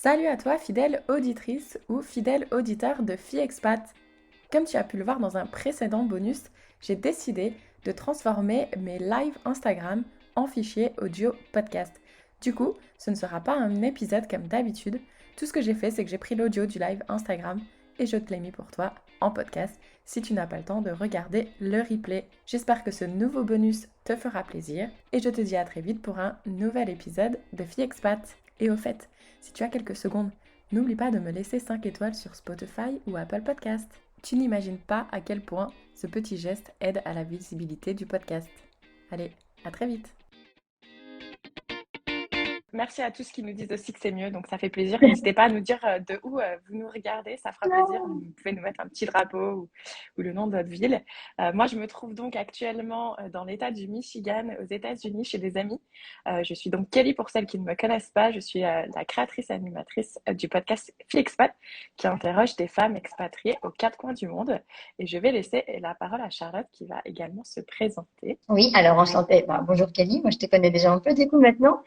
Salut à toi, fidèle auditrice ou fidèle auditeur de Fille Expat. Comme tu as pu le voir dans un précédent bonus, j'ai décidé de transformer mes lives Instagram en fichier audio podcast. Du coup, ce ne sera pas un épisode comme d'habitude. Tout ce que j'ai fait, c'est que j'ai pris l'audio du live Instagram et je te l'ai mis pour toi en podcast si tu n'as pas le temps de regarder le replay. J'espère que ce nouveau bonus te fera plaisir et je te dis à très vite pour un nouvel épisode de Fille Expat. Et au fait, si tu as quelques secondes, n'oublie pas de me laisser 5 étoiles sur Spotify ou Apple Podcast. Tu n'imagines pas à quel point ce petit geste aide à la visibilité du podcast. Allez, à très vite. Merci à tous qui nous disent aussi que c'est mieux, donc ça fait plaisir. N'hésitez pas à nous dire de où vous nous regardez, ça fera plaisir. Vous pouvez nous mettre un petit drapeau ou le nom de votre ville. Moi, je me trouve donc actuellement dans l'État du Michigan, aux États-Unis, chez des amis. Je suis donc Kelly, pour celles qui ne me connaissent pas. Je suis la créatrice et animatrice du podcast Flixpat, qui interroge des femmes expatriées aux quatre coins du monde. Et je vais laisser la parole à Charlotte, qui va également se présenter. Oui, alors enchantée. Bonjour Kelly, moi je te connais déjà un peu du coup maintenant.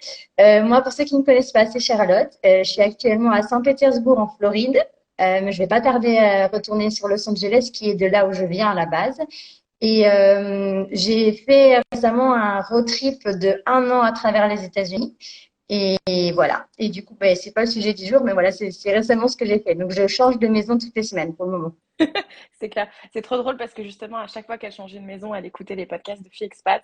Moi, pour ceux qui ne me connaissent pas, c'est Charlotte. Je suis actuellement à Saint-Pétersbourg en Floride, mais je vais pas tarder à retourner sur Los Angeles, qui est de là où je viens à la base. Et j'ai fait récemment un road trip de 1 an à travers les États-Unis. Et voilà. Et du coup, c'est pas le sujet du jour, mais voilà, c'est récemment ce que j'ai fait. Donc je change de maison toutes les semaines pour le moment. C'est clair. C'est trop drôle parce que justement, à chaque fois qu'elle changeait de maison, elle écoutait les podcasts de Fille Expat.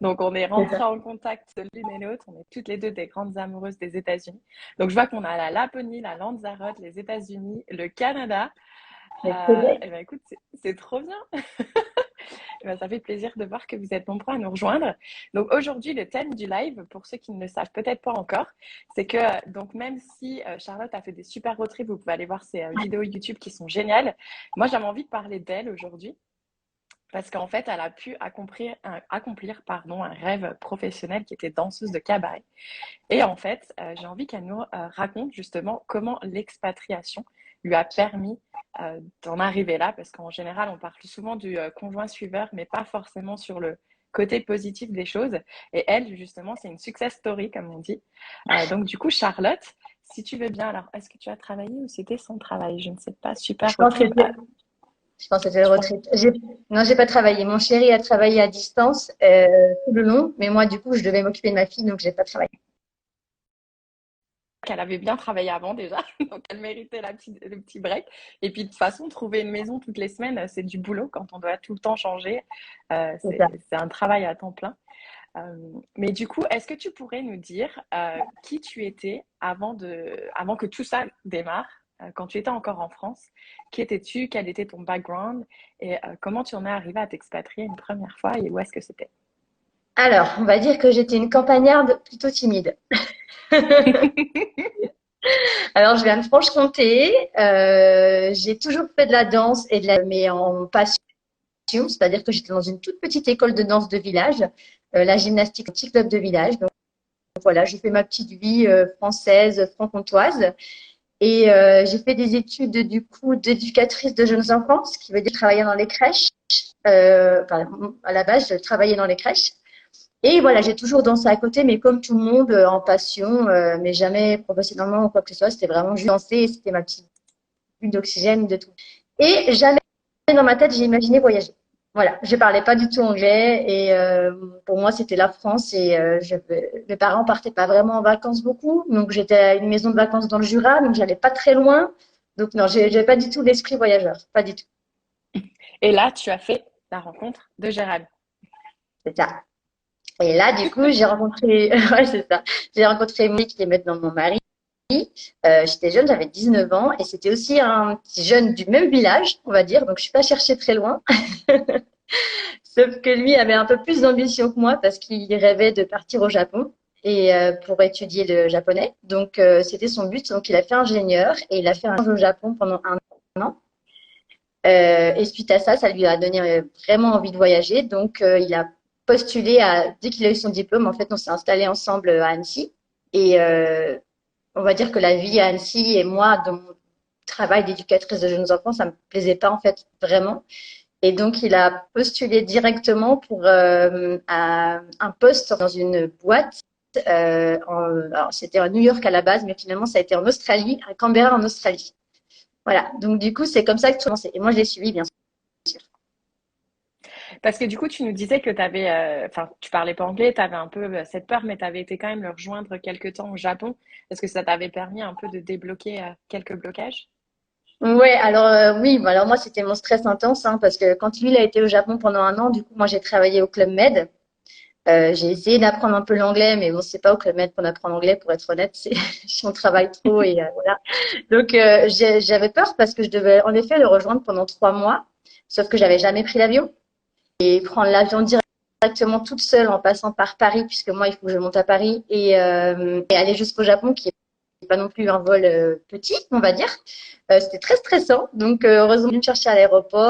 Donc, on est C'est rentrés ça. en contact l'une et l'autre. On est toutes les deux des grandes amoureuses des États-Unis. Donc, je vois qu'on a la Laponie, la Lanzarote, les États-Unis, le Canada. Avec plaisir. Et ben écoute, c'est trop bien. Eh ben, ça fait plaisir de voir que vous êtes nombreux à nous rejoindre. Donc aujourd'hui, le thème du live, pour ceux qui ne le savent peut-être pas encore, c'est que donc même si Charlotte a fait des super road trips, vous pouvez aller voir ses vidéos YouTube qui sont géniales. Moi, j'avais envie de parler d'elle aujourd'hui parce qu'en fait, elle a pu accomplir un rêve professionnel qui était danseuse de cabaret. Et en fait, j'ai envie qu'elle nous raconte justement comment l'expatriation lui a permis d'en arriver là, parce qu'en général, on parle souvent du conjoint suiveur, mais pas forcément sur le côté positif des choses. Et elle, justement, c'est une success story, comme on dit. Donc, du coup, Charlotte, si tu veux bien, alors, est-ce que tu as travaillé ou c'était son travail? Je ne sais pas, super Je road pense que trip. Ah, Je pense que c'était le je pense retrait. Non, j'ai pas travaillé. Mon chéri a travaillé à distance tout le long, mais moi, du coup, je devais m'occuper de ma fille, donc j'ai pas travaillé. qu'elle avait bien travaillé avant déjà, donc elle méritait le petit break. Et puis de toute façon, trouver une maison toutes les semaines, c'est du boulot quand on doit tout le temps changer. C'est ça. C'est un travail à temps plein. Mais du coup, est-ce que tu pourrais nous dire qui tu étais avant que tout ça démarre, quand tu étais encore en France? Qui étais-tu? Quel était ton background? Et comment tu en es arrivé à t'expatrier une première fois et où est-ce que c'était? Alors, on va dire que j'étais une campagnarde plutôt timide. Alors, je viens de Franche-Comté. J'ai toujours fait de la danse mais en passion, c'est-à-dire que j'étais dans une toute petite école de danse de village, la gymnastique, un petit club de village. Donc voilà, j'ai fait ma petite vie française, franc-comtoise. Et j'ai fait des études du coup d'éducatrice de jeunes enfants, ce qui veut dire travailler dans les crèches. À la base, je travaillais dans les crèches. Et voilà, j'ai toujours dansé à côté, mais comme tout le monde, en passion, mais jamais professionnellement ou quoi que ce soit. C'était vraiment juste danser, et c'était ma petite bulle d'oxygène, de tout. Et jamais dans ma tête, j'ai imaginé voyager. Voilà, je parlais pas du tout anglais et pour moi c'était la France et mes parents partaient pas vraiment en vacances beaucoup, donc j'étais à une maison de vacances dans le Jura, donc j'allais pas très loin, donc non, j'ai pas du tout l'esprit voyageur, pas du tout. Et là, tu as fait la rencontre de Gérald. C'est ça. Et là, du coup, j'ai rencontré, ouais, c'est ça, j'ai rencontré Monique qui est maintenant mon mari. J'étais jeune, j'avais 19 ans et c'était aussi un petit jeune du même village, on va dire, donc je suis pas cherchée très loin. Sauf que lui avait un peu plus d'ambition que moi parce qu'il rêvait de partir au Japon et pour étudier le japonais. Donc c'était son but. Donc il a fait ingénieur et il a fait un stage au Japon pendant 1 an. Et suite à ça, ça lui a donné vraiment envie de voyager. Donc il a postulé dès qu'il a eu son diplôme. En fait, on s'est installé ensemble à Annecy et on va dire que la vie à Annecy et moi, dans mon travail d'éducatrice de jeunes enfants, ça me plaisait pas en fait vraiment. Et donc, il a postulé directement pour un poste dans une boîte alors c'était à New York à la base, mais finalement ça a été en Australie, à Canberra en Australie. Voilà, donc du coup c'est comme ça que tout a commencé. Et moi je l'ai suivi bien sûr. Parce que du coup, tu nous disais que tu avais, enfin, tu parlais pas anglais, tu avais un peu cette peur, mais tu avais été quand même le rejoindre quelque temps au Japon. Est-ce que ça t'avait permis un peu de débloquer quelques blocages? Ouais, alors oui, bah, alors moi c'était mon stress intense hein, parce que quand lui il a été au Japon pendant un an, du coup moi j'ai travaillé au Club Med. J'ai essayé d'apprendre un peu l'anglais, mais bon, c'est pas au Club Med qu'on apprend l'anglais, pour être honnête. C'est on travaille trop et voilà. Donc j'avais peur parce que je devais en effet le rejoindre pendant 3 mois, sauf que j'avais jamais pris l'avion et prendre l'avion directement toute seule en passant par Paris, puisque moi il faut que je monte à Paris et aller jusqu'au Japon, qui est pas non plus un vol petit, on va dire. C'était très stressant. Donc heureusement, je me chercher à l'aéroport.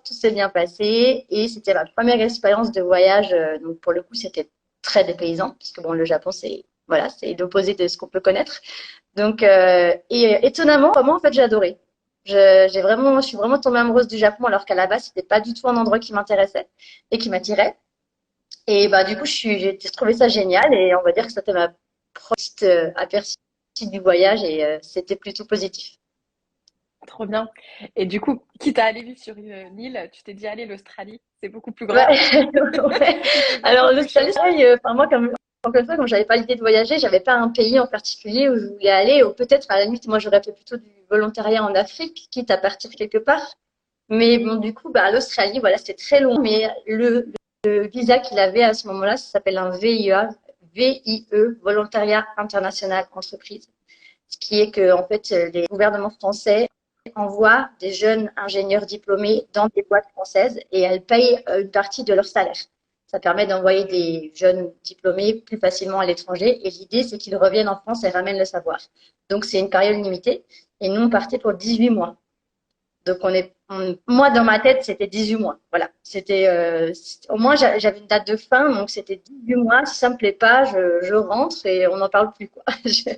Tout s'est bien passé et c'était ma première expérience de voyage. Donc pour le coup, c'était très dépaysant puisque bon, le Japon, c'est voilà, c'est l'opposé de ce qu'on peut connaître. Donc étonnamment, vraiment en fait, j'ai adoré. Je suis vraiment tombée amoureuse du Japon alors qu'à la base, c'était pas du tout un endroit qui m'intéressait et qui m'attirait. Et bah du coup, j'ai trouvé ça génial et on va dire que c'était ma première aperçu du voyage et c'était plutôt positif. Trop bien. Et du coup, quitte à aller vivre sur une île, tu t'es dit, allez, l'Australie, c'est beaucoup plus Ouais, grand, ouais. il fait Alors, beaucoup plus l'Australie, chaud. c'est pareil, enfin, moi, encore une fois, comme j'avais pas l'idée de voyager, j'avais pas un pays en particulier où je voulais aller, ou peut-être, à la limite, moi, j'aurais fait plutôt du volontariat en Afrique, quitte à partir quelque part. Mais bon, du coup, bah, l'Australie, voilà, c'était très long, mais le visa qu'il avait à ce moment-là, ça s'appelle un VIE, VIE, Volontariat International Entreprise. Ce qui est que, en fait, les gouvernements français envoient des jeunes ingénieurs diplômés dans des boîtes françaises et elles payent une partie de leur salaire. Ça permet d'envoyer des jeunes diplômés plus facilement à l'étranger et l'idée, c'est qu'ils reviennent en France et ramènent le savoir. Donc, c'est une période limitée et nous, on partait pour 18 mois. Donc, moi, dans ma tête, c'était 18 mois. Voilà. Au moins, j'avais une date de fin, donc c'était 18 mois. Si ça me plaît pas, je rentre et on n'en parle plus, quoi. Mhm.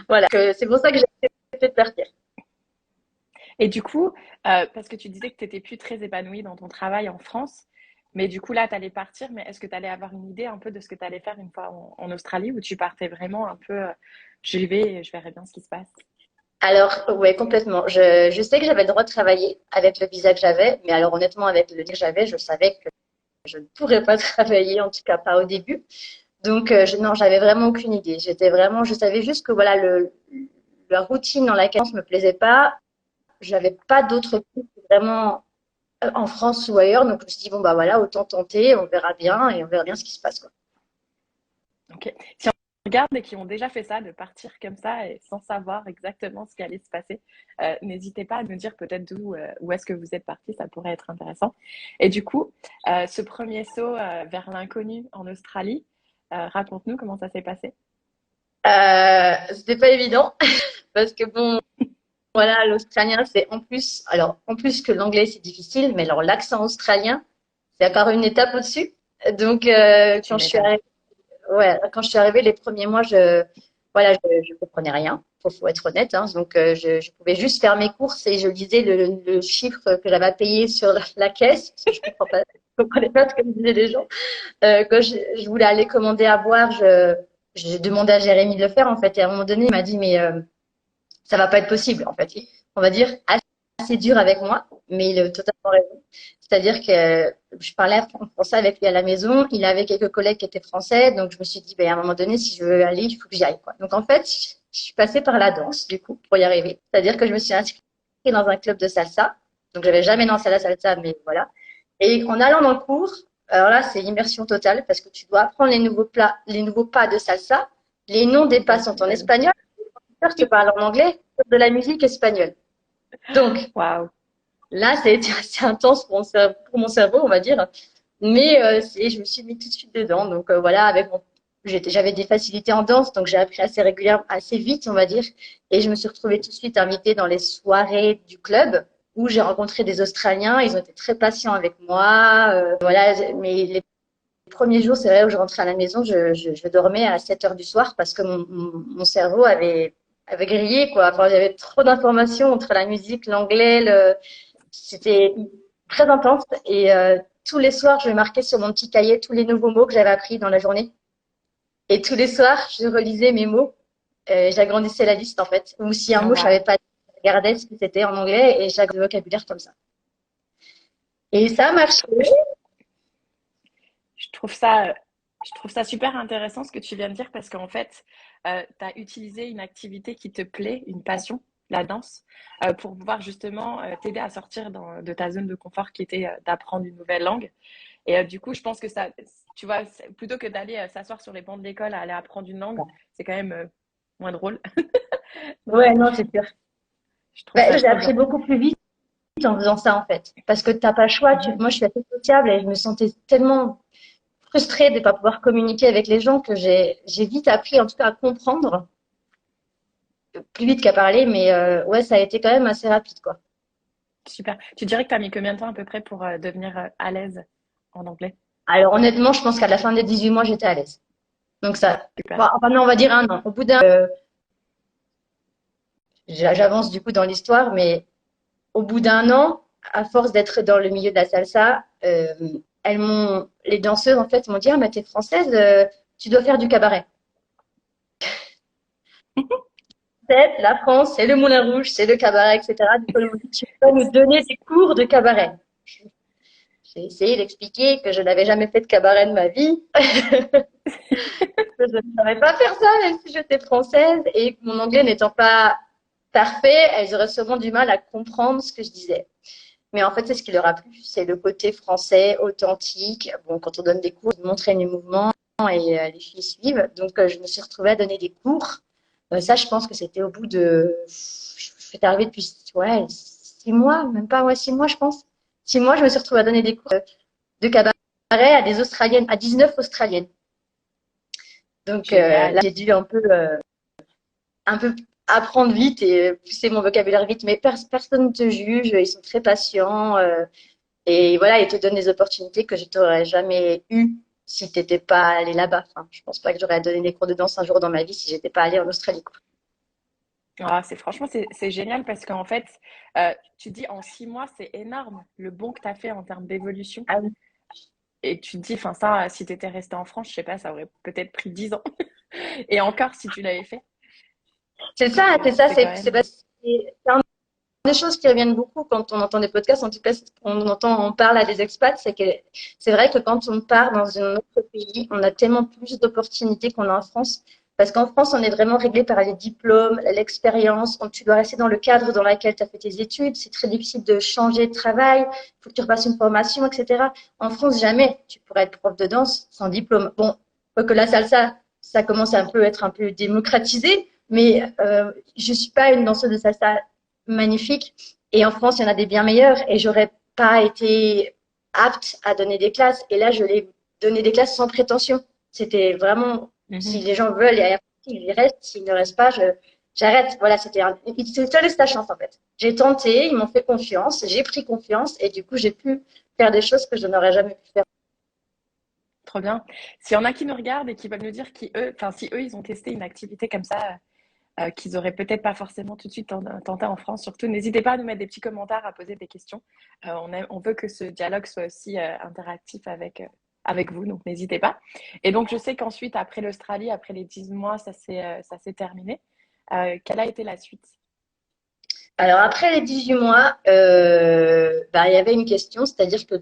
Voilà. C'est pour ça que j'ai accepté de partir. Et du coup, parce que tu disais que tu n'étais plus très épanouie dans ton travail en France, mais du coup, là, tu allais partir, mais est-ce que tu allais avoir une idée un peu de ce que tu allais faire une fois en Australie, ou tu partais vraiment un peu, j'y vais et je verrai bien ce qui se passe? Alors, ouais, complètement. Je sais que j'avais le droit de travailler avec le visa que j'avais, mais alors honnêtement, avec le visa que j'avais, je savais que je ne pourrais pas travailler, en tout cas pas au début. Donc, non, j'avais vraiment aucune idée. Je savais juste que voilà, la routine dans laquelle je me plaisait pas. J'avais pas d'autres trucs vraiment en France ou ailleurs. Donc, je me suis dit, bon, bah voilà, autant tenter, on verra bien et on verra bien ce qui se passe, quoi. Ok. Si on regarde et qui ont déjà fait ça, de partir comme ça et sans savoir exactement ce qui allait se passer, n'hésitez pas à nous dire peut-être où est-ce que vous êtes parti, ça pourrait être intéressant. Et du coup, ce premier saut vers l'inconnu en Australie, raconte-nous comment ça s'est passé. C'était pas évident parce que bon, voilà, l'australien, c'est en plus que l'anglais, c'est difficile, mais alors l'accent australien, c'est encore une étape au-dessus. Donc, Tu m'étonnes. quand je suis arrivée les premiers mois, voilà, je comprenais rien. Faut être honnête, hein. Donc, je pouvais juste faire mes courses et je lisais le chiffre que j'avais à payer sur la caisse, parce que je comprenais pas ce que me disaient les gens. Quand je voulais aller commander à boire, j'ai demandé à Jérémy de le faire, en fait. Et à un moment donné, il m'a dit, mais ça va pas être possible, en fait. On va dire assez dur avec moi, mais il a totalement raison. C'est-à-dire que je parlais en français avec lui à la maison, il avait quelques collègues qui étaient français, donc je me suis dit, ben, à un moment donné, si je veux aller, il faut que j'y aille, quoi. Donc en fait, je suis passée par la danse, du coup, pour y arriver. C'est-à-dire que je me suis inscrite dans un club de salsa, donc j'avais jamais dansé à la salsa, mais voilà. Et en allant dans le cours, alors là, c'est immersion totale parce que tu dois apprendre les nouveaux plats, les nouveaux pas de salsa. Les noms des pas Ouais, tu sont en m'étonnes. espagnol. Je te parle en anglais, de la musique espagnole. Donc, Waouh. là, ça a été assez intense pour mon cerveau, on va dire. Mais je me suis mis tout de suite dedans. Donc voilà, j'avais des facilités en danse, donc j'ai appris assez régulièrement, assez vite, on va dire. Et je me suis retrouvée tout de suite invitée dans les soirées du club où j'ai rencontré des Australiens. Ils ont été très patients avec moi. Voilà, mais les premiers jours, c'est vrai, où je rentrais à la maison, je dormais à 7 heures du soir parce que mon cerveau avait grillé, quoi. Enfin, j'avais trop d'informations entre la musique, l'anglais, c'était très intense et tous les soirs, je marquais sur mon petit cahier tous les nouveaux mots que j'avais appris dans la journée. Et tous les soirs, je relisais mes mots. J'agrandissais la liste, en fait. Ou si un Ah, mot, je waouh. savais pas, je regardais ce que c'était en anglais et j'agrandissais le vocabulaire comme ça. Et ça a marché. Je, je trouve ça, je trouve ça super intéressant ce que tu viens de dire parce qu'en fait, tu as utilisé une activité qui te plaît, une passion, la danse, pour pouvoir justement t'aider à sortir de ta zone de confort qui était d'apprendre une nouvelle langue. Et du coup, je pense que ça, tu vois, plutôt que d'aller s'asseoir sur les bancs de l'école à aller apprendre une langue, c'est quand même moins drôle. Donc, Ouais, non, c'est sûr. je trouve Ben, ça j'ai trop appris bien. beaucoup plus vite en faisant ça, en fait. Parce que t'as pas le choix. Mhm. Moi, je suis assez sociable et je me sentais tellement frustrée de ne pas pouvoir communiquer avec les gens que j'ai vite appris, en tout cas, à comprendre plus vite qu'à parler. Mais ouais, ça a été quand même assez rapide, quoi. Super. Tu dirais que tu as mis combien de temps à peu près pour devenir à l'aise en anglais? Alors, honnêtement, je pense qu'à la fin des 18 mois, j'étais à l'aise. Donc, ça, bon, Super. enfin, non, on va dire un an. Au bout d'un, j'avance du coup dans l'histoire, mais au bout d'un an, à force d'être dans le milieu de la salsa, les danseuses, en fait, m'ont dit, ah, mais t'es française, tu dois faire du cabaret. La France, c'est le Moulin Rouge, c'est le cabaret, etc. Du coup, ils m'ont dit, tu peux nous donner des cours de cabaret. J'ai essayé d'expliquer que je n'avais jamais fait de cabaret de ma vie, que je ne savais pas faire ça, même si j'étais française, et que mon anglais n'étant pas parfait, elles auraient sûrement du mal à comprendre ce que je disais. Mais en fait, c'est ce qui leur a plu, c'est le côté français, authentique. Bon, quand on donne des cours, on montre les mouvements et les filles suivent. Donc, je me suis retrouvée à donner des cours. Ça, je pense que c'était au bout de. Je suis arrivée depuis ouais, 6 mois, même pas, ouais, 6 mois, je pense. 6 mois, je me suis retrouvée à donner des cours de cabaret à des Australiennes, à 19 Australiennes. Donc, là, Génial. j'ai dû un peu apprendre vite et pousser mon vocabulaire vite. Mais personne ne te juge, ils sont très patients. Et voilà, ils te donnent des opportunités que je t'aurais jamais eues si tu n'étais pas allé là-bas. Enfin, je pense pas que j'aurais donné des cours de danse un jour dans ma vie si j'étais pas allée en Australie, quoi. Ah, franchement, c'est génial parce qu'en fait, tu dis en 6 mois, c'est énorme le bond que tu as fait en termes d'évolution. Ah oui. Et tu te dis, enfin, ça, si tu étais resté en France, je sais pas, ça aurait peut-être pris 10 ans. Et encore, si tu l'avais fait. C'est Donc, ça, c'est ça, c'est quand c'est même. un des choses qui reviennent beaucoup quand on entend des podcasts, en tout cas, on parle à des expats, c'est que c'est vrai que quand on part dans un autre pays, on a tellement plus d'opportunités qu'on a en France. Parce qu'en France, on est vraiment réglé par les diplômes, l'expérience. Tu dois rester dans le cadre dans lequel tu as fait tes études. C'est très difficile de changer de travail. Il faut que tu repasses une formation, etc. En France, jamais tu pourrais être prof de danse sans diplôme. Bon, quoique la salsa, ça commence à être un peu démocratisé, mais je suis pas une danseuse de salsa magnifique. Et en France, il y en a des bien meilleurs. Et j'aurais pas été apte à donner des classes. Et là, je l'ai donné des classes sans prétention. C'était vraiment, si Mhm. les gens veulent, ils restent. S'ils ne restent pas, j'arrête. Voilà, c'est ta chance en fait. J'ai tenté, ils m'ont fait confiance, j'ai pris confiance et du coup, j'ai pu faire des choses que je n'aurais jamais pu faire. Trop bien. S'il y en a qui nous regardent et qui veulent nous dire qui eux, enfin, si eux, ils ont testé une activité comme ça, qu'ils auraient peut-être pas forcément tout de suite tenté en France, surtout, n'hésitez pas à nous mettre des petits commentaires, à poser des questions. On veut que ce dialogue soit aussi interactif avec vous, donc n'hésitez pas. Et donc, je sais qu'ensuite, après l'Australie, après les 10 mois, ça s'est terminé. Quelle a été la suite? Alors après les 18 mois, bah, il y avait une question, c'est-à-dire que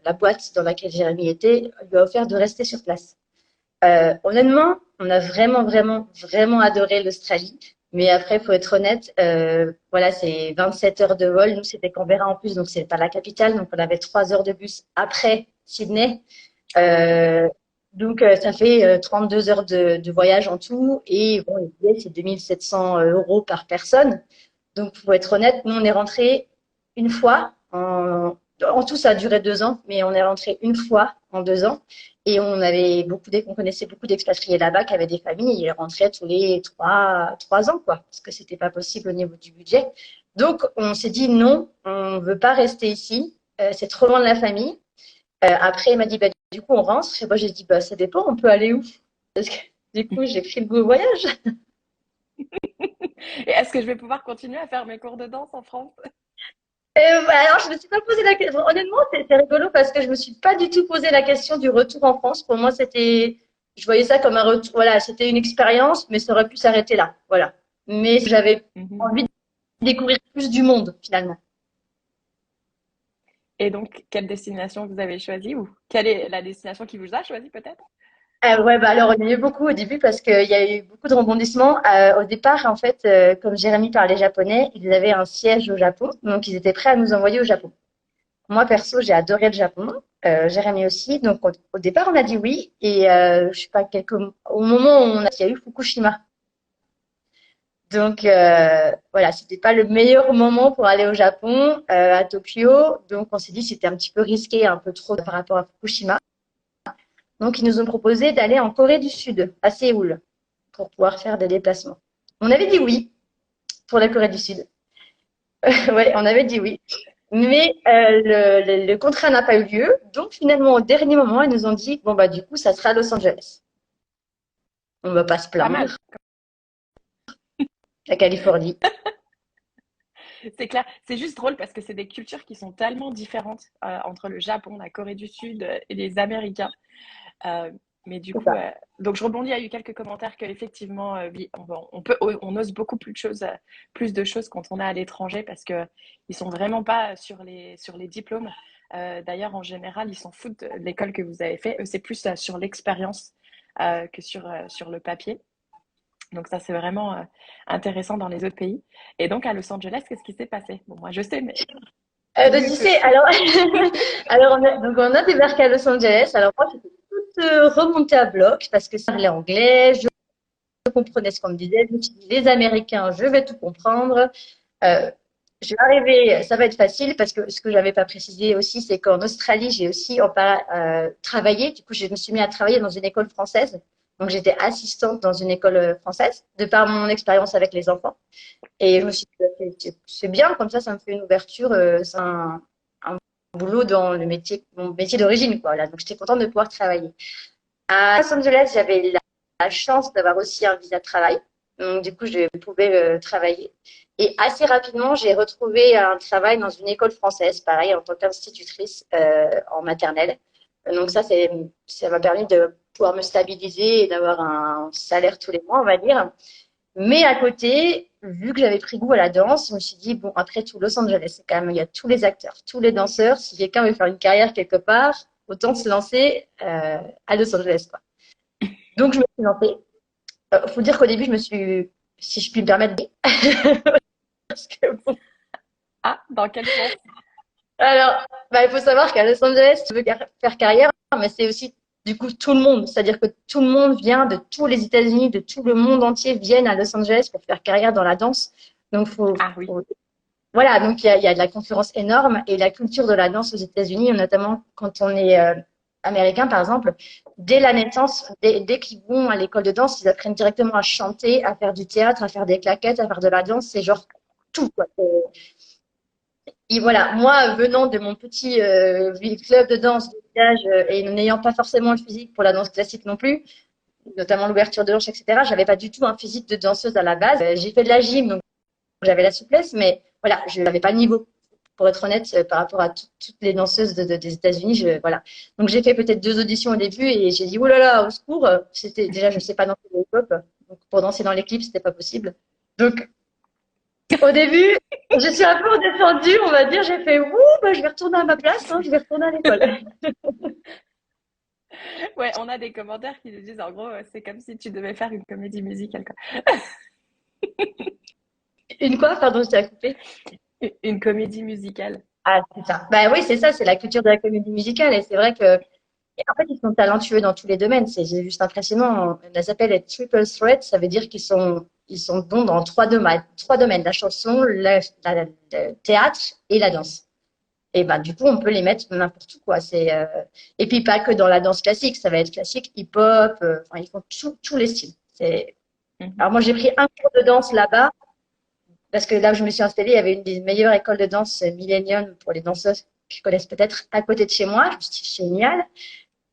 la boîte dans laquelle Jérémy était lui a offert de rester sur place. Honnêtement, on a vraiment, vraiment, vraiment adoré l'Australie. Mais après, faut être honnête, voilà, c'est 27 heures de vol. Nous, c'était Canberra en plus, donc c'est pas la capitale. Donc, on avait 3 heures de bus après Sydney. Euh, donc, ça fait 32 heures de voyage en tout. Et bon, les billets, c'est 2700 euros par personne. Donc, faut être honnête, nous, on est rentré une fois. En tout, ça a duré 2 ans, mais on est rentré une fois en 2 ans. Et on connaissait beaucoup d'expatriés là-bas qui avaient des familles. Ils rentraient tous les 3 ans, quoi, parce que c'était pas possible au niveau du budget. Donc, on s'est dit non, on veut pas rester ici. C'est trop loin de la famille. Après, il m'a dit, bah, du coup, on rentre. Et moi, j'ai dit, bah, ça dépend, on peut aller où? Parce que du coup, j'ai pris le goût au voyage. Et est-ce que je vais pouvoir continuer à faire mes cours de danse en France? Bah, alors, je me suis pas posé la question. Honnêtement, c'est rigolo parce que je me suis pas du tout posé la question du retour en France. Pour moi, c'était je voyais ça comme un retour. Voilà, c'était une expérience, mais ça aurait pu s'arrêter là. Voilà. Mais j'avais Mhm. envie de découvrir plus du monde, finalement. Et donc, quelle destination vous avez choisie ou quelle est la destination qui vous a choisi peut-être? Ouais, bah alors, il y en a eu beaucoup au début parce qu'il y a eu beaucoup de rebondissements. Au départ, en fait, comme Jérémy parlait japonais, ils avaient un siège au Japon, donc ils étaient prêts à nous envoyer au Japon. Moi, perso, j'ai adoré le Japon. Jérémy aussi. Donc, au départ, on a dit oui. Et je sais pas, au moment où il y a eu Fukushima. Donc, voilà, c'était pas le meilleur moment pour aller au Japon, à Tokyo. Donc, on s'est dit que c'était un petit peu risqué, un peu trop par rapport à Fukushima. Donc, ils nous ont proposé d'aller en Corée du Sud, à Séoul, pour pouvoir faire des déplacements. On avait dit oui pour la Corée du Sud. Ouais, on avait dit oui. Mais le contrat n'a pas eu lieu. Donc, finalement, au dernier moment, ils nous ont dit, bon, bah, du coup, ça sera à Los Angeles. On va pas se Pas mal. plaindre. La Californie. C'est clair. C'est juste drôle parce que c'est des cultures qui sont tellement différentes entre le Japon, la Corée du Sud et les Américains. Euh, mais du C'est coup, ça. donc je rebondis, il y a eu quelques commentaires qu'effectivement, on peut, on ose beaucoup plus de choses, plus de choses quand on est à l'étranger parce que ils sont vraiment pas sur les diplômes. D'ailleurs, en général, ils s'en foutent de l'école que vous avez fait. Eux, c'est plus sur l'expérience que sur le papier. Donc ça, c'est vraiment intéressant dans les autres pays. Et donc à Los Angeles, qu'est-ce qui s'est passé? Bon, moi je sais, mais Donc, vu tu que sais, alors, alors donc on a débarqué à Los Angeles. Alors, moi, j'étais toute remontée à bloc parce que ça parlait anglais, je comprenais ce qu'on me disait. Je me suis dit, les Américains, je vais tout comprendre. Euh, je vais arriver, ça va être facile parce que ce que j'avais pas précisé aussi, c'est qu'en Australie, j'ai aussi travaillé. Du coup, je me suis mis à travailler dans une école française. Donc, j'étais assistante dans une école française, de par mon expérience avec les enfants. Et je me suis dit, bah, c'est bien, comme ça me fait une ouverture, c'est un boulot dans le métier, mon métier d'origine, quoi. Là. Donc, j'étais contente de pouvoir travailler. À Los Angeles, j'avais la chance d'avoir aussi un visa de travail. Donc, du coup, je pouvais travailler. Et assez rapidement, j'ai retrouvé un travail dans une école française, pareil, en tant qu'institutrice en maternelle. Donc, ça m'a permis de pouvoir me stabiliser et d'avoir un salaire tous les mois, on va dire. Mais à côté, vu que j'avais pris goût à la danse, je me suis dit, bon, après tout, Los Angeles, c'est quand même, il y a tous les acteurs, tous les danseurs. Si quelqu'un veut faire une carrière quelque part, autant se lancer à Los Angeles, quoi. Donc, je me suis lancée. Faut dire qu'au début, je me suis, si je puis me permettre, parce que bon. ah, dans quel sens? Alors, bah, il faut savoir qu'à Los Angeles, tu veux faire carrière, mais c'est aussi du coup tout le monde. C'est-à-dire que tout le monde vient de tous les États-Unis, de tout le monde entier viennent à Los Angeles pour faire carrière dans la danse. Donc, Ah oui. voilà, donc il y a de la concurrence énorme et la culture de la danse aux États-Unis, notamment quand on est américain, par exemple, dès la naissance, dès qu'ils vont à l'école de danse, ils apprennent directement à chanter, à faire du théâtre, à faire des claquettes, à faire de la danse. C'est genre tout, quoi. Et voilà, moi, venant de mon petit club de danse de village et n'ayant pas forcément le physique pour la danse classique non plus, notamment l'ouverture de hanche, etc., j'avais pas du tout un physique de danseuse à la base. J'ai fait de la gym, donc j'avais la souplesse, mais voilà, je n'avais pas le niveau. Pour être honnête, par rapport à toutes les danseuses des États-Unis, voilà. Donc j'ai fait peut-être 2 auditions au début et j'ai dit oh là là, au secours. C'était déjà, je sais pas danser le hip-hop, donc pour danser dans les clips, c'était pas possible. Donc au début, je suis un peu redescendue, on va dire. J'ai fait ouh, bah, je vais retourner à ma place, hein, je vais retourner à l'école. Ouais, on a des commentaires qui nous disent en gros, c'est comme si tu devais faire une comédie musicale, quoi. Une quoi? Pardon, je t'ai coupé. Une comédie musicale. Ah, c'est ça. Bah oui, c'est ça, c'est la culture de la comédie musicale. Et c'est vrai que et en fait, ils sont talentueux dans tous les domaines. C'est juste impressionnant. On les appelle les triple threat. Ça veut dire ils sont bons dans trois domaines. Trois domaines, la chanson, le théâtre et la danse. Et ben, du coup, on peut les mettre n'importe où, quoi. Et puis, pas que dans la danse classique. Ça va être classique, hip-hop. Enfin, ils font tous les styles. Mhm. Alors, moi, j'ai pris un cours de danse là-bas. Parce que là où je me suis installée, il y avait une des meilleures écoles de danse Millennium pour les danseuses qui connaissent peut-être à côté de chez moi. Je me suis dit, génial.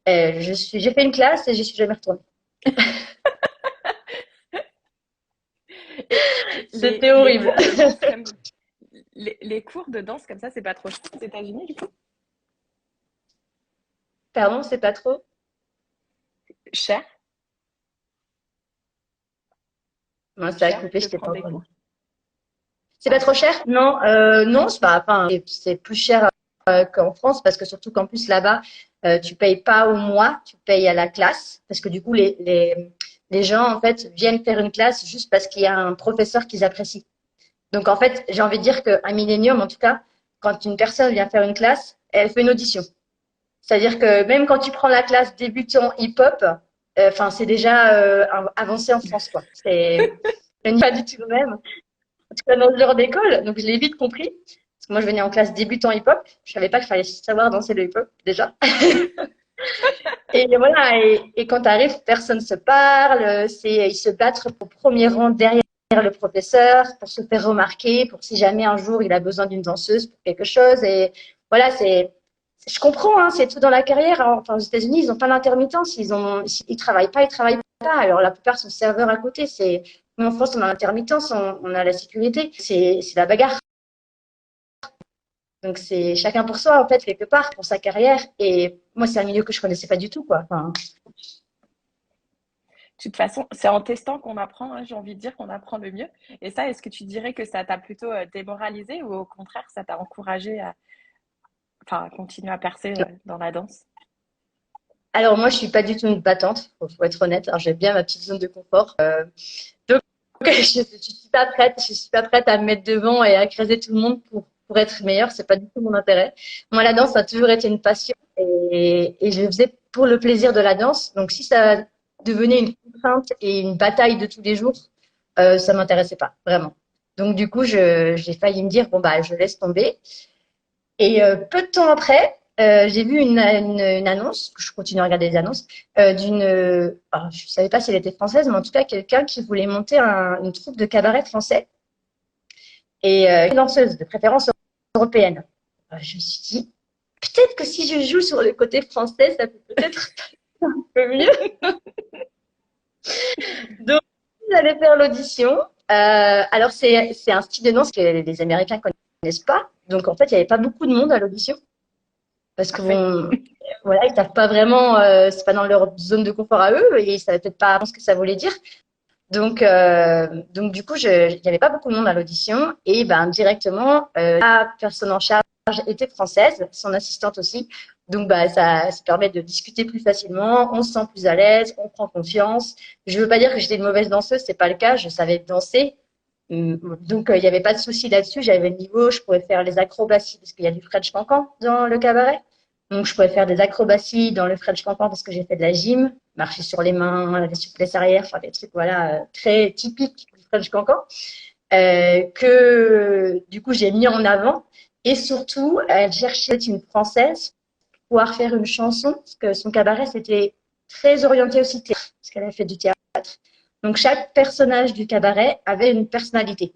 J'ai fait une classe et j'y suis jamais retournée. Et C'était les horrible. cours de danse comme les cours de danse comme ça, c'est pas trop cher aux États-Unis du coup? Pardon, c'est pas trop. Cher? Moi, ça a cher coupé, de je t'ai prendre pas des entendu. cours? C'est pas trop cher? Non, non, c'est pas, enfin, c'est plus cher qu'en France parce que surtout qu'en plus là-bas, tu payes pas au mois, tu payes à la classe parce que du coup, les gens, en fait, viennent faire une classe juste parce qu'il y a un professeur qu'ils apprécient. Donc, en fait, j'ai envie de dire qu'un millénium, en tout cas, quand une personne vient faire une classe, elle fait une audition. C'est-à-dire que même quand tu prends la classe débutant hip-hop, enfin, c'est déjà avancé en France, quoi. C'est pas du tout le même. En tout cas, dans ce genre d'école. Donc, je l'ai vite compris. Parce que moi, je venais en classe débutant hip-hop. Je savais pas qu'il fallait savoir danser le hip-hop, déjà. Et voilà. Et quand tu arrives, personne se parle. Ils se battent au premier rang derrière le professeur pour se faire remarquer, pour si jamais un jour il a besoin d'une danseuse pour quelque chose. Et voilà, je comprends, hein, c'est tout dans la carrière. Enfin, aux États-Unis, ils n'ont pas d'intermittence. Ils travaillent pas, ils travaillent pas. Alors, la plupart sont serveurs à côté. Nous, en France, on a l'intermittence, on a la sécurité. C'est la bagarre. Donc, c'est chacun pour soi, en fait, quelque part, pour sa carrière. Et moi, c'est un milieu que je connaissais pas du tout, quoi. Enfin, De toute façon, c'est en testant qu'on apprend, hein, j'ai envie de dire qu'on apprend le mieux. Et ça, est-ce que tu dirais que ça t'a plutôt démoralisé ou au contraire, ça t'a encouragé à, enfin, à continuer à percer dans la danse? alors, moi, je suis pas du tout une battante, faut être honnête. Alors, j'ai bien ma petite zone de confort. Donc, je suis pas prête. Je suis pas prête à me mettre devant et à écraser tout le monde pour être meilleure. C'est pas du tout mon intérêt. Moi, la danse, ça a toujours été une passion et je le faisais pour le plaisir de la danse. Donc, si ça devenait une contrainte et une bataille de tous les jours, ça m'intéressait pas, vraiment. Donc, du coup, j'ai failli me dire, bon, bah, je laisse tomber. Et peu de temps après, j'ai vu une annonce, que je continue à regarder les annonces, alors, je ne savais pas si elle était française, mais en tout cas quelqu'un qui voulait monter une troupe de cabaret français et une danseuse, de préférence européenne. Je me suis dit, peut-être que si je joue sur le côté français, ça peut peut-être un peu mieux. Donc, j'allais faire l'audition. Alors, c'est un style de danse que les Américains connaissent pas. Donc, en fait, il n'y avait pas beaucoup de monde à l'audition. Parce que Parfait. bon, voilà, ils savent pas vraiment, c'est pas dans leur zone de confort à eux et ils savaient peut-être pas ce que ça voulait dire. Donc du coup, il n'y avait pas beaucoup de monde à l'audition et ben directement, la personne en charge était française, son assistante aussi. Donc bah ça permet de discuter plus facilement, on se sent plus à l'aise, on prend confiance. Je veux pas dire que j'étais une mauvaise danseuse, c'est pas le cas, je savais danser. Donc il n'y avait pas de souci là-dessus, j'avais le niveau, je pouvais faire les acrobaties parce qu'il y a du French cancan dans le cabaret. Donc je pouvais faire des acrobaties dans le French cancan parce que j'ai fait de la gym, marcher sur les mains, des souplesses arrière, enfin des trucs voilà très typiques du French cancan que du coup j'ai mis en avant. Et surtout, elle cherchait une Française pour pouvoir faire une chanson parce que son cabaret c'était très orienté aussi théâtre parce qu'elle a fait du théâtre. Donc chaque personnage du cabaret avait une personnalité.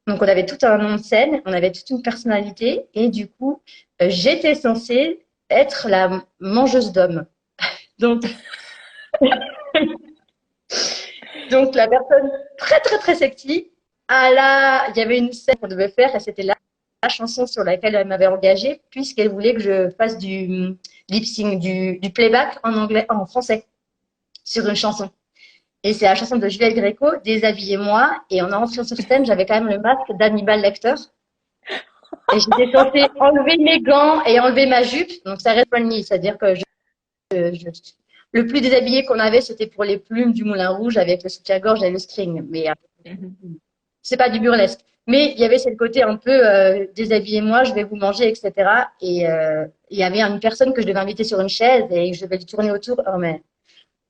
Donc on avait tout un nom de scène, on avait toute une personnalité et du coup j'étais censée être la mangeuse d'hommes. Donc donc la personne très très très sexy. Il y avait une scène qu'on devait faire et c'était la chanson sur laquelle elle m'avait engagée puisqu'elle voulait que je fasse du lip sync, du playback en anglais, en français sur une chanson. Et c'est la chanson de Juliette Gréco, Déshabillez-moi. Et en entrant sur scène, j'avais quand même le masque d'Hannibal Lecter. Et j'étais censée enlever mes gants et enlever ma jupe. Donc ça reste funny, c'est-à-dire que le plus déshabillé qu'on avait, c'était pour les plumes du Moulin Rouge avec le soutien-gorge et le string. Mais Mhm. c'est pas du burlesque. Mais il y avait ce côté un peu déshabillez-moi, je vais vous manger, etc. Et il y avait une personne que je devais inviter sur une chaise et je devais lui tourner autour. Oh, mais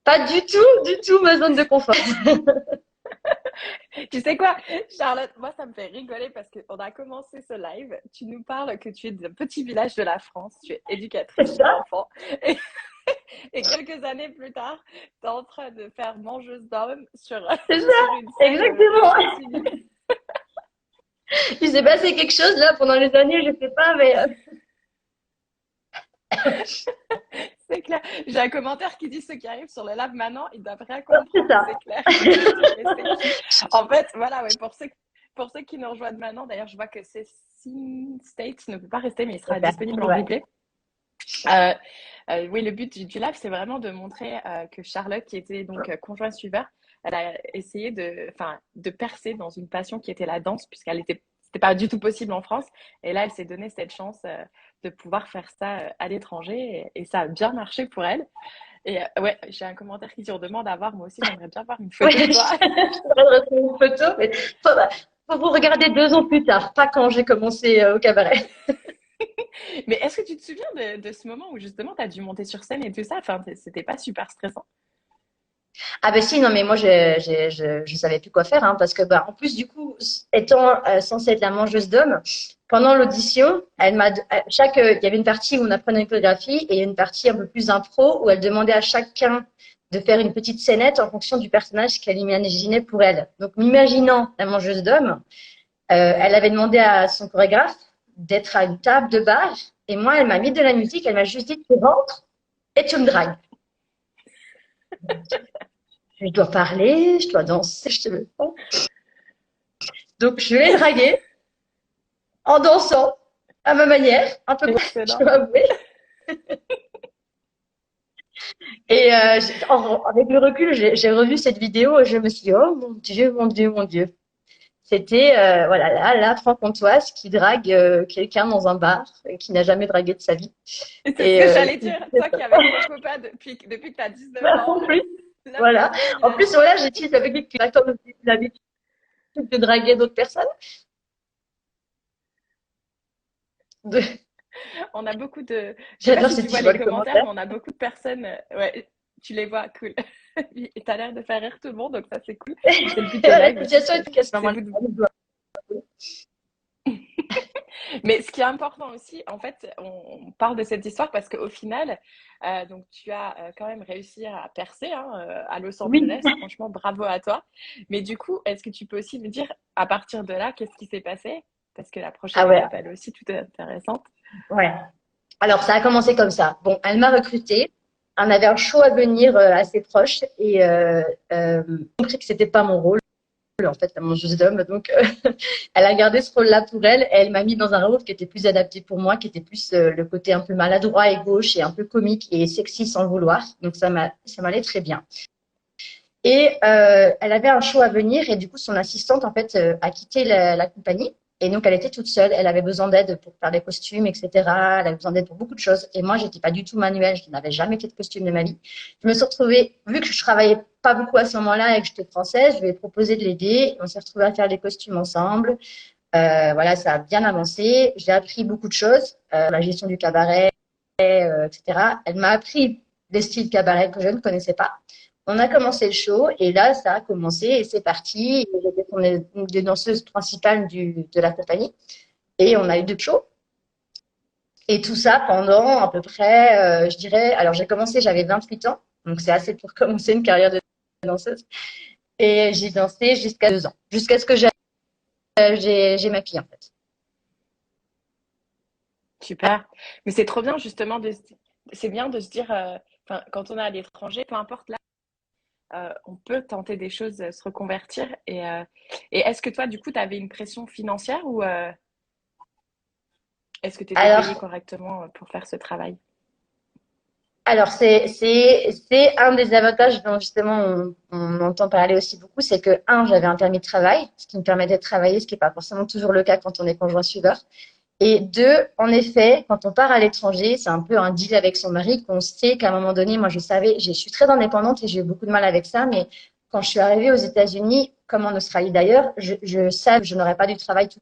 pas du tout ma zone de confort. Tu sais quoi, Charlotte, moi ça me fait rigoler parce qu'on a commencé ce live. Tu nous parles que tu es d'un petit village de la France, tu es C'est éducatrice ça, d'enfants. Et, et quelques années plus tard, tu es en train de faire mangeuse d'hommes sur, c'est ça, sur une scène de exactement. chant civil. Il s'est passé quelque chose là pendant les années, je sais pas, mais C'est clair. J'ai un commentaire qui dit ceux qui arrivent sur le live maintenant, ils doivent rien c'est comprendre, ça. c'est clair. Ils se disent, mais c'est qui? En fait, voilà, ouais, pour ceux qui nous rejoignent maintenant, d'ailleurs, je vois que c'est States ne peut pas rester, mais il C'est sera ça. disponible en Ouais. replay. Euh, oui, le but du live, c'est vraiment de montrer que Charlotte, qui était donc conjoint suiveur, elle a essayé de percer dans une passion qui était la danse, c'était pas du tout possible en France. Et là, elle s'est donné cette chance de pouvoir faire ça à l'étranger et ça a bien marché pour elle. Et ouais, j'ai un commentaire qui dit on demande à voir, moi aussi j'aimerais bien voir une Ouais, photo de toi. je pourrais retrouver une photo, mais faut vous regarder 2 ans plus tard, pas quand j'ai commencé au cabaret. Mais est-ce que tu te souviens de ce moment où justement tu as dû monter sur scène et tout ça? Enfin, c'était pas super stressant. Ah ben si, non, mais moi, je savais plus quoi faire, hein, parce que, bah, en plus, du coup, étant censée être la mangeuse d'hommes, pendant l'audition, il y avait une partie où on apprenait une chorégraphie et une partie un peu plus impro où elle demandait à chacun de faire une petite scénette en fonction du personnage qu'elle imaginait pour elle. Donc, m'imaginant la mangeuse d'hommes, elle avait demandé à son chorégraphe d'être à une table de bar et moi, elle m'a mis de la musique, elle m'a juste dit, tu rentres et tu me dragues. Je dois parler, je dois danser, je te le prends. Donc, je l'ai dragué en dansant à ma manière, un peu con, je Excellent. dois avouer. Et avec le recul, j'ai revu cette vidéo et je me suis dit, oh mon Dieu, mon Dieu, mon Dieu. C'était voilà la franc-comtoise qui drague quelqu'un dans un bar et qui n'a jamais dragué de sa vie. Et c'est ce Et que j'allais dire, toi qui avec ton copain depuis que tu as 19 ans, en plus, la voilà. première En plus, image. voilà, j'ai avec quelqu'un qui a l'habitude de draguer d'autres personnes. De... On a beaucoup de. Je sais pas J'adore si ces tu petits vois les vols commentaires, commentaires. mais on a beaucoup de personnes. Ouais, tu les vois, cool. Et t'as l'air de faire rire tout le monde, donc ça c'est cool. C'est le but Et de voilà, live la aussi, situation est à ce c'est moment-là. vous de. Mais ce qui est important aussi, en fait, on parle de cette histoire parce qu'au final, donc tu as quand même réussi à percer hein, à Los Oui. Angeles. Franchement, bravo à toi. Mais du coup, est-ce que tu peux aussi me dire, à partir de là, qu'est-ce qui s'est passé? Parce que la Ah prochaine ouais, étape, elle est aussi tout intéressante. ouais. Alors, ça a commencé comme ça. Bon, elle m'a recrutée. On avait un show à venir assez proche et j'ai compris que c'était pas mon rôle, en fait, la mangeuse d'hommes. Donc, elle a gardé ce rôle-là pour elle et elle m'a mis dans un rôle qui était plus adapté pour moi, qui était plus le côté un peu maladroit et gauche et un peu comique et sexy sans le vouloir. Donc, ça m'allait très bien. Et elle avait un show à venir et du coup, son assistante, en fait, a quitté la compagnie. Et donc, elle était toute seule. Elle avait besoin d'aide pour faire des costumes, etc. Elle avait besoin d'aide pour beaucoup de choses. Et moi, j'étais pas du tout manuelle. Je n'avais jamais fait de costume de ma vie. Je me suis retrouvée, vu que je travaillais pas beaucoup à ce moment-là et que j'étais française, je lui ai proposé de l'aider. On s'est retrouvés à faire des costumes ensemble. Voilà, ça a bien avancé. J'ai appris beaucoup de choses, la gestion du cabaret, etc. Elle m'a appris des styles cabaret que je ne connaissais pas. On a commencé le show et là, ça a commencé et c'est parti. J'étais une des danseuses principales de la compagnie et on a eu 2 shows. Et tout ça pendant à peu près, je dirais, alors j'ai commencé, j'avais 28 ans, donc c'est assez pour commencer une carrière de danseuse. Et j'ai dansé jusqu'à 2 ans, jusqu'à ce que j'ai ma fille en fait. Super. Mais c'est trop bien justement c'est bien de se dire, enfin, quand on est à l'étranger, peu importe là, on peut tenter des choses, se reconvertir. Et est-ce que toi, du coup, tu avais une pression financière ou est-ce que tu étais payé Alors, correctement pour faire ce travail? Alors, c'est un des avantages dont justement on entend parler aussi beaucoup, c'est que, j'avais un permis de travail, ce qui me permettait de travailler, ce qui n'est pas forcément toujours le cas quand on est conjoint suiveur. Et deux, en effet, quand on part à l'étranger, c'est un peu un deal avec son mari qu'on sait qu'à un moment donné, moi je savais, je suis très indépendante et j'ai eu beaucoup de mal avec ça, mais quand je suis arrivée aux États-Unis, comme en Australie d'ailleurs, je savais que je n'aurais pas du travail tout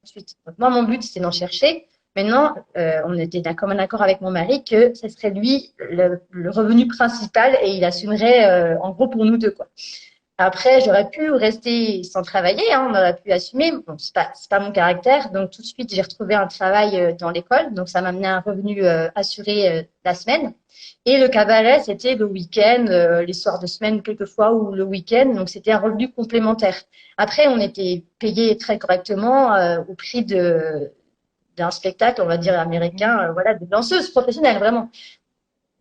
de suite. Donc, moi, mon but, c'était d'en chercher. Maintenant, on était d'accord, en accord avec mon mari que ce serait lui le revenu principal et il assumerait en gros pour nous deux, quoi. Après, j'aurais pu rester sans travailler, hein, on aurait pu assumer. Bon, c'est pas mon caractère. Donc, tout de suite, j'ai retrouvé un travail dans l'école. Donc, ça m'a amené un revenu assuré la semaine. Et le cabaret, c'était le week-end, les soirs de semaine, quelquefois, ou le week-end. Donc, c'était un revenu complémentaire. Après, on était payé très correctement au prix d'un spectacle, on va dire, américain, voilà, de danseuse professionnelle, vraiment.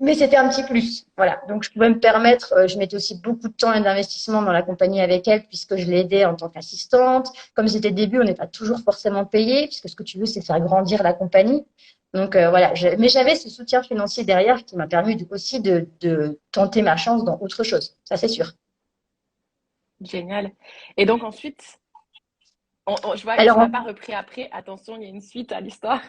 Mais c'était un petit plus, voilà. Donc, je pouvais me permettre, je mettais aussi beaucoup de temps et d'investissement dans la compagnie avec elle, puisque je l'aidais en tant qu'assistante. Comme c'était le début, on n'est pas toujours forcément payé, puisque ce que tu veux, c'est faire grandir la compagnie. Donc, voilà. Mais j'avais ce soutien financier derrière qui m'a permis aussi de tenter ma chance dans autre chose. Ça, c'est sûr. Génial. Et donc ensuite, je vois que tu Alors, n'as pas repris après. Attention, il y a une suite à l'histoire.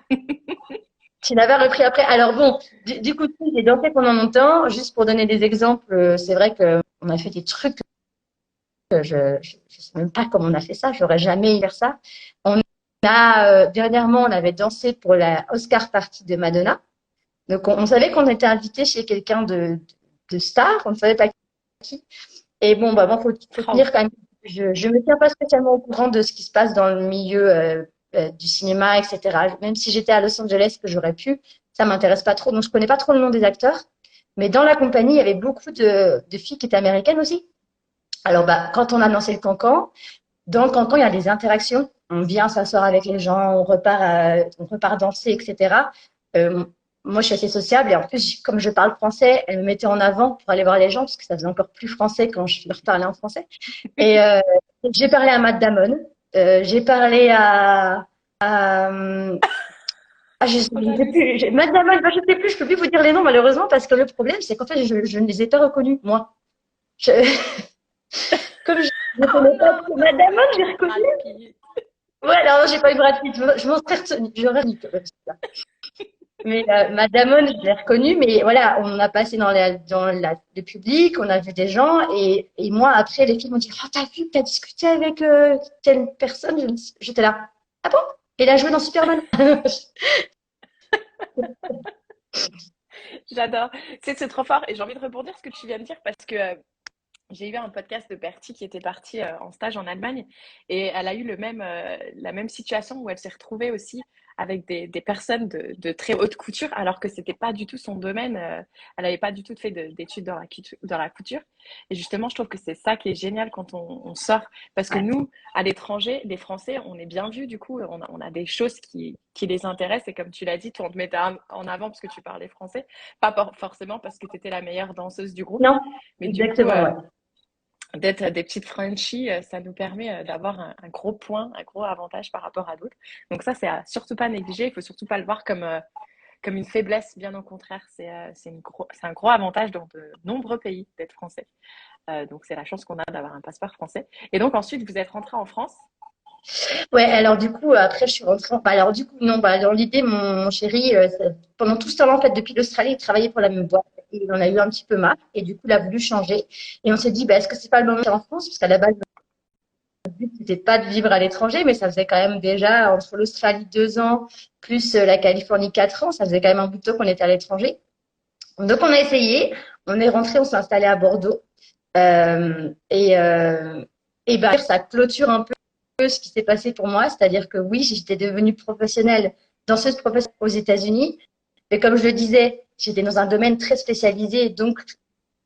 tu n'avais repris après. Alors bon, du coup, j'ai dansé pendant longtemps. Juste pour donner des exemples, c'est vrai qu'on a fait des trucs que je ne sais même pas comment on a fait ça. J'aurais jamais fait ça. On dernièrement, on avait dansé pour la Oscar Party de Madonna. Donc, on savait qu'on était invité chez quelqu'un de star. On ne savait pas qui. Et bon, bah, bon, faut Oh, tenir quand même. Je me tiens pas spécialement au courant de ce qui se passe dans le milieu du cinéma, etc. Même si j'étais à Los Angeles, que j'aurais pu, ça m'intéresse pas trop. Donc, je connais pas trop le nom des acteurs. Mais dans la compagnie, il y avait beaucoup de filles qui étaient américaines aussi. Alors, bah, quand on a lancé le cancan, dans le cancan, il y a des interactions. On vient s'asseoir avec les gens, on repart danser, etc. Euh, moi, je suis assez sociable et en plus, comme je parle français, elle me mettait en avant pour aller voir les gens parce que ça faisait encore plus français quand je leur parlais en français. Et j'ai parlé à Matt Damon, j'ai parlé je sais trop plus, j'hallucine. Matt Damon, bah, je sais plus, je peux plus vous dire les noms malheureusement parce que le problème, c'est qu'en fait, je ne les ai pas reconnus, moi. Je, comme je ne Oh connais pas non, Matt t'aurais Damon, pas j'ai eu reconnu. Brad Pitt. Ouais, alors j'ai pas eu Brad Pitt, je m'en serais retenue, j'aurais retenu quand même celui-là. Mais Madame, je l'ai reconnue, mais voilà, on a passé le public, on a vu des gens, et moi, après, les filles m'ont dit, oh, t'as vu, t'as discuté avec telle personne, j'étais là, ah bon? Et elle a joué dans Superman. J'adore. C'est trop fort. Et j'ai envie de rebondir ce que tu viens de dire parce que j'ai eu un podcast de Bertie qui était partie en stage en Allemagne et elle a eu la même situation où elle s'est retrouvée aussi avec des personnes de très haute couture alors que c'était pas du tout son domaine. Elle n'avait pas du tout fait d'études dans la couture. Et justement, je trouve que c'est ça qui est génial quand on sort parce que Ouais. nous, à l'étranger, les Français, on est bien vus du coup, on a des choses qui les intéressent et comme tu l'as dit, toi, on te mettait en avant parce que tu parlais français, pas forcément parce que tu étais la meilleure danseuse du groupe. Non, Mais du coup, exactement, ouais. d'être des petites Frenchies, ça nous permet d'avoir un gros point, un gros avantage par rapport à d'autres. Donc ça, c'est à surtout pas négliger. Il faut surtout pas le voir comme une faiblesse. Bien au contraire, c'est un gros avantage dans de nombreux pays d'être français. Donc c'est la chance qu'on a d'avoir un passeport français. Et donc ensuite, vous êtes rentré en France. Ouais, alors du coup, après, je suis rentrée. Bah, alors du coup, non, bah, dans l'idée, mon chéri, pendant tout ce temps-là, en fait, depuis l'Australie, il travaillait pour la même boîte. Et il en a eu un petit peu marre. Et du coup, il a voulu changer. Et on s'est dit, bah, est-ce que c'est pas le moment de faire en France? Parce qu'à la base, le but, c'était pas de vivre à l'étranger, mais ça faisait quand même déjà entre l'Australie 2 ans, plus la Californie 4 ans. Ça faisait quand même un bout de temps qu'on était à l'étranger. Donc, on a essayé. On est rentré, on s'est installé à Bordeaux. Euh, et, euh, et bah, ça clôture un peu ce qui s'est passé pour moi, c'est-à-dire que oui, j'étais devenue professionnelle, danseuse professionnelle aux États-Unis, mais comme je le disais, j'étais dans un domaine très spécialisé, donc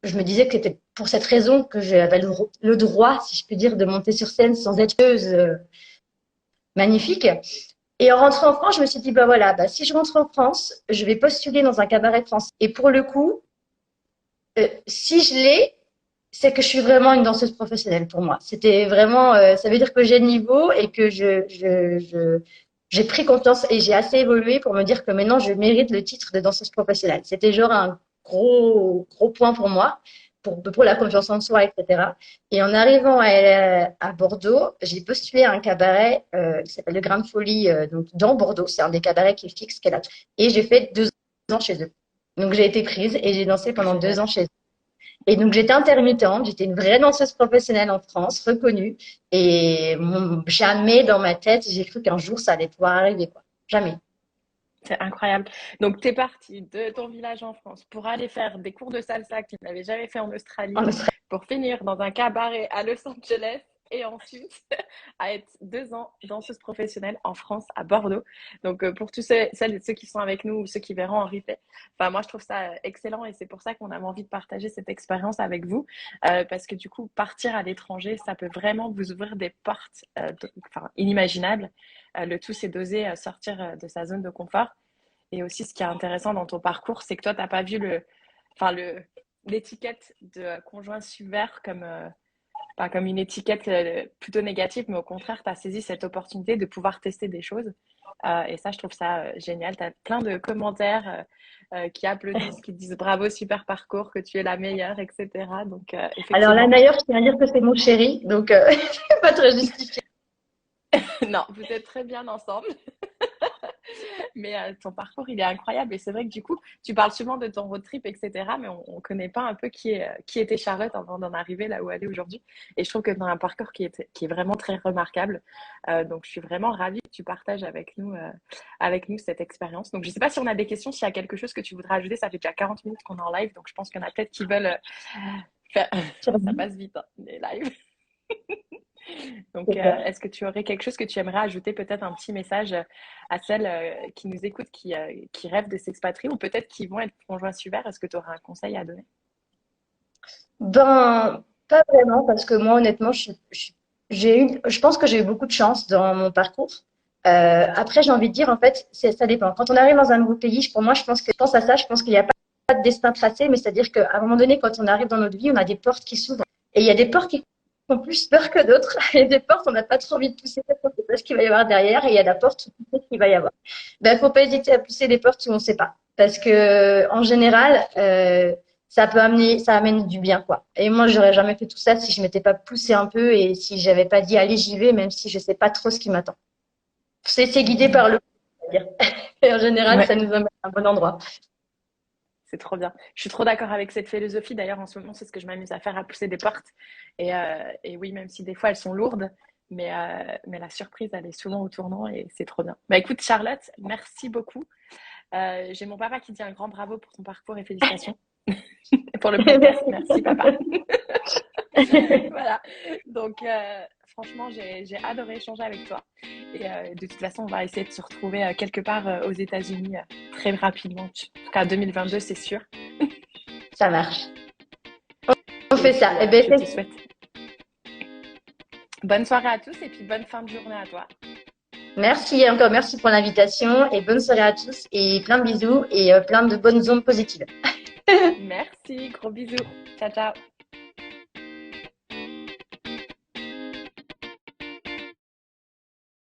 je me disais que c'était pour cette raison que j'avais le droit, si je puis dire, de monter sur scène sans être magnifique. Et en rentrant en France, je me suis dit, bah voilà, bah, si je rentre en France, je vais postuler dans un cabaret français. Et pour le coup, si je l'ai, c'est que je suis vraiment une danseuse professionnelle pour moi. C'était vraiment, ça veut dire que j'ai le niveau et que j'ai pris confiance et j'ai assez évolué pour me dire que maintenant je mérite le titre de danseuse professionnelle. C'était genre un gros point pour moi, pour la confiance en soi, etc. Et en arrivant à Bordeaux, j'ai postulé à un cabaret qui s'appelle le Grain de Folie, donc dans Bordeaux. C'est un des cabarets qui est fixe qu'elle a. Et j'ai fait 2 ans chez eux. Donc j'ai été prise et j'ai dansé pendant deux Génial. ans chez eux. Et donc, j'étais intermittente, j'étais une vraie danseuse professionnelle en France, reconnue. Et jamais dans ma tête, j'ai cru qu'un jour, ça allait pouvoir arriver, quoi. Jamais. C'est incroyable. Donc, tu es partie de ton village en France pour aller faire des cours de salsa que tu n'avais jamais fait en Australie, En Australie. pour finir dans un cabaret à Los Angeles et ensuite à être 2 ans danseuse professionnelle en France, à Bordeaux. Donc, pour tous celles et ceux qui sont avec nous ou ceux qui verront en replay, enfin, moi, je trouve ça excellent et c'est pour ça qu'on avait envie de partager cette expérience avec vous parce que du coup, partir à l'étranger, ça peut vraiment vous ouvrir des portes enfin, inimaginables. Le tout, c'est d'oser sortir de sa zone de confort. Et aussi, ce qui est intéressant dans ton parcours, c'est que toi, tu n'as pas vu enfin, l'étiquette de conjoint subvers comme, pas comme une étiquette plutôt négative, mais au contraire, tu as saisi cette opportunité de pouvoir tester des choses. Et ça, je trouve ça génial. Tu as plein de commentaires qui applaudissent, qui disent bravo, super parcours, que tu es la meilleure, etc. Donc, Alors là, effectivement, d'ailleurs, je tiens à dire que c'est mon chéri, donc pas très justifié. non, vous êtes très bien ensemble. Mais ton parcours, il est incroyable. Et c'est vrai que du coup, tu parles souvent de ton road trip, etc. Mais on ne connaît pas un peu qui était Charlotte avant d'en arriver là où elle est aujourd'hui. Et je trouve que tu as un parcours qui est vraiment très remarquable. Donc, je suis vraiment ravie que tu partages avec nous cette expérience. Donc, je ne sais pas si on a des questions, s'il y a quelque chose que tu voudrais ajouter. Ça fait déjà 40 minutes qu'on est en live. Donc, je pense qu'il y en a peut-être qui veulent faire... Ça passe vite, hein, les lives. Donc, C'est clair. est-ce que tu aurais quelque chose que tu aimerais ajouter, peut-être un petit message à celles qui nous écoutent, qui rêvent de s'expatrier ou peut-être qui vont être conjoints suiveurs? Est-ce que tu aurais un conseil à donner? Ben, pas vraiment, parce que moi, honnêtement, je pense que j'ai eu beaucoup de chance dans mon parcours. Après, j'ai envie de dire, en fait, ça dépend. Quand on arrive dans un nouveau pays, pour moi, je pense à ça, je pense qu'il n'y a pas de destin tracé, mais c'est-à-dire qu'à un moment donné, quand on arrive dans notre vie, on a des portes qui s'ouvrent. Et il y a des portes qui font plus peur que d'autres. Et des portes, on n'a pas trop envie de pousser parce qu'on ne sait pas ce qu'il va y avoir derrière. Et il y a la porte où on sait ce qu'il va y avoir. Ben, faut pas hésiter à pousser des portes où on ne sait pas. Parce que, en général, ça amène du bien, quoi. Et moi, j'aurais jamais fait tout ça si je m'étais pas poussée un peu et si j'avais pas dit, allez, j'y vais, même si je sais pas trop ce qui m'attend. C'est guidé par le, on va dire. Et en général, Ouais, ça nous emmène à un bon endroit. c'est trop bien. Je suis trop d'accord avec cette philosophie. D'ailleurs, en ce moment, c'est ce que je m'amuse à faire, à pousser des portes. Et oui, même si des fois elles sont lourdes, mais la surprise, elle est souvent au tournant et c'est trop bien. Bah écoute, Charlotte, merci beaucoup. J'ai mon papa qui dit un grand bravo pour ton parcours et félicitations pour le podcast. Merci, papa. Voilà. Donc, franchement, j'ai adoré échanger avec toi. Et de toute façon, on va essayer de se retrouver quelque part aux États-Unis très rapidement. En tout cas, 2022, c'est sûr. Ça marche. On Et fait puis, ça. Eh ben, je te souhaite bonne soirée à tous et puis bonne fin de journée à toi. merci encore, merci pour l'invitation et bonne soirée à tous et plein de bisous et plein de bonnes ondes positives. Merci, gros bisous. Ciao, ciao.